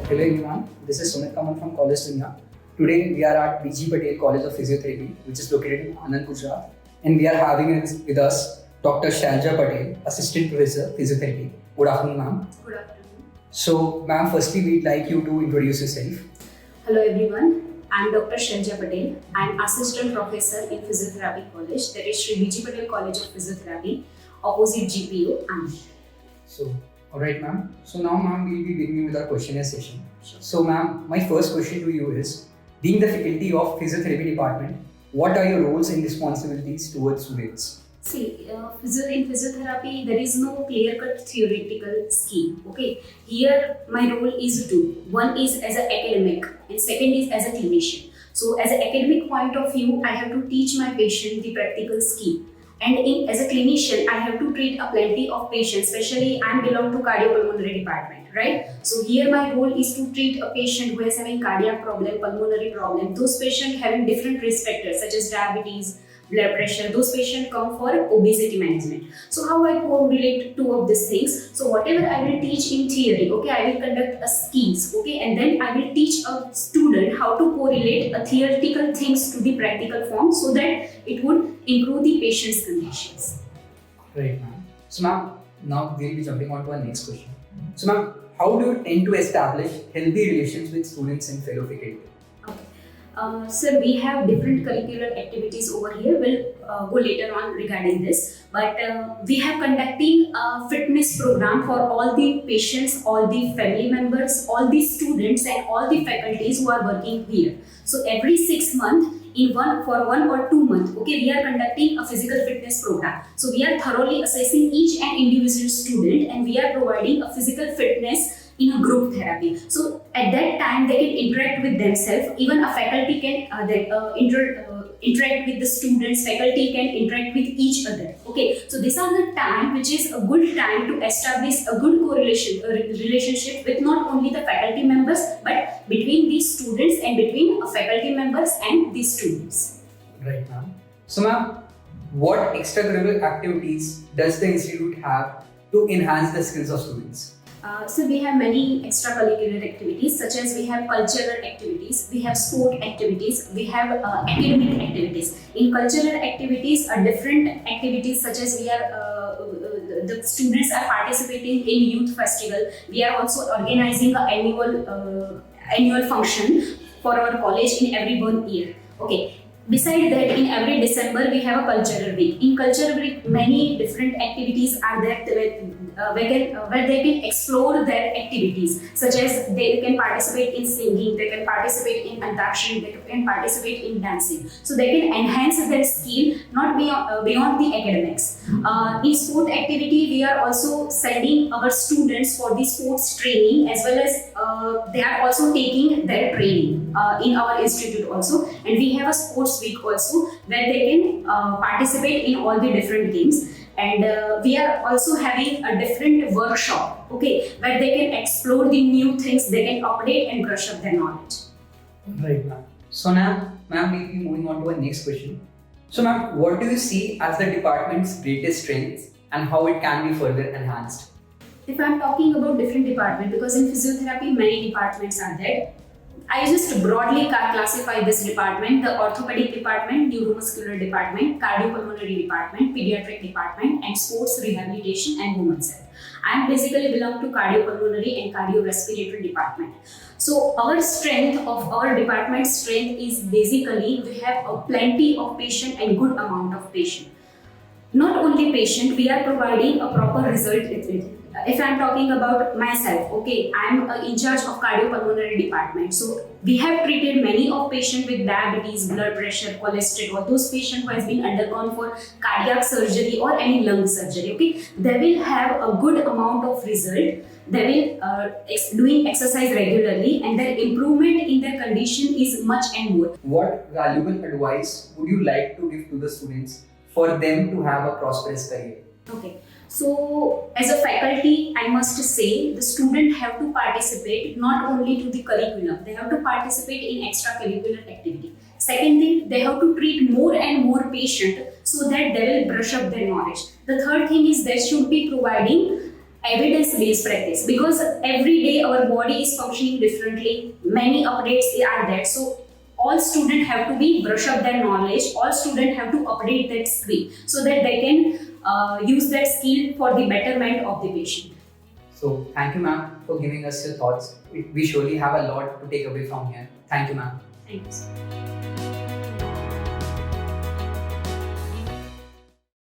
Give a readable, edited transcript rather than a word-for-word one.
Hello everyone, this is Sumit Kamal from College Dunya. Today we are at BG Patel College of Physiotherapy, which is located in Anand, Gujarat, and we are having with us Dr. Shailja Patel, Assistant Professor Physiotherapy. Good afternoon, ma'am. Good afternoon. So, ma'am, firstly we'd like you to introduce yourself. Hello everyone. I'm Dr. Shailja Patel. I'm Assistant Professor in Physiotherapy College, that is Sri BG Patel College of Physiotherapy, opposite GPU, Anand. So, alright, ma'am. So now, ma'am, we'll be beginning with our questionnaire session. Sure. So, ma'am, my first question to you is, being the faculty of Physiotherapy Department, what are your roles and responsibilities towards students? See, in physiotherapy, there is no clear-cut theoretical scheme. Okay, here my role is two. One is as an academic, and second is as a clinician. So, as an academic point of view, I have to teach my patient the practical scheme. And as a clinician, I have to treat a plenty of patients, especially I belong to cardiopulmonary department, right? So here my role is to treat a patient who is having cardiac problem, pulmonary problem, those patients having different risk factors such as diabetes, blood pressure, those patients come for obesity management. So how I correlate two of these things? So whatever I will teach in theory, okay, I will conduct a schemes, okay, and then I will teach a student how to correlate a theoretical things to the practical form so that it would improve the patient's conditions. Right, ma'am. So, ma'am, now we'll be jumping on to our next question. So, ma'am, how do you tend to establish healthy relations with students and fellow faculty? Sir, we have different curricular activities over here. We'll go later on regarding this. But we have conducting a fitness program for all the patients, all the family members, all the students and all the faculties who are working here. So every 6 months, for 1 or 2 months, okay, we are conducting a physical fitness program. So we are thoroughly assessing each and individual student and we are providing a physical fitness in a group therapy. So at that time they can interact with themselves. Even a faculty can interact with the students. Faculty can interact with each other. Okay, so these are the time which is a good time to establish a good relationship with not only the faculty members but between these students and between faculty members and the students. Right, ma'am. So, ma'am, what extracurricular activities does the institute have to enhance the skills of students? So we have many extracurricular activities such as we have cultural activities, we have sport activities, we have academic activities. In cultural activities, different activities such as we are the students are participating in youth festival. We are also organizing an annual function for our college in every 1 year. Okay. Besides that, in every December we have a cultural week. In cultural week, many different activities are there where they can explore their activities, such as they can participate in singing, they can participate in antakshari, they can participate in dancing. So they can enhance their skill not beyond the academics. In sport activity, we are also sending our students for the sports training as well as they are also taking their training in our institute also, and we have a sports week also where they can participate in all the different games. And we are also having a different workshop, okay, where they can explore the new things, they can update and brush up their knowledge. Right, ma'am. So now, ma'am, we'll be moving on to our next question. So, ma'am, what do you see as the department's greatest strengths and how it can be further enhanced? If I'm talking about different departments, because in physiotherapy many departments are there, I just broadly classify this department: the orthopedic department, neuromuscular department, cardiopulmonary department, pediatric department, and sports rehabilitation and women's health. I basically belong to cardiopulmonary and cardiorespiratory department. So our strength of our department's strength is basically we have a plenty of patient and good amount of patient. Not only patient, we are providing a proper result with it. If I'm talking about myself, okay, I'm in charge of cardiopulmonary department. So we have treated many of patients with diabetes, blood pressure, cholesterol, those patients who has been undergone for cardiac surgery or any lung surgery, okay, they will have a good amount of result. They will doing exercise regularly and their improvement in their condition is much and more. What valuable advice would you like to give to the students for them to have a prosperous career? Okay. So, as a faculty, I must say the student have to participate not only to the curriculum, they have to participate in extracurricular activity. Second thing, they have to treat more and more patient so that they will brush up their knowledge. The third thing is they should be providing evidence based practice, because every day our body is functioning differently, many updates are there. So all students have to be brush up their knowledge, all students have to update that skill so that they can use that skill for the betterment of the patient. So thank you, ma'am, for giving us your thoughts. We surely have a lot to take away from here. Thank you, ma'am. Thank you.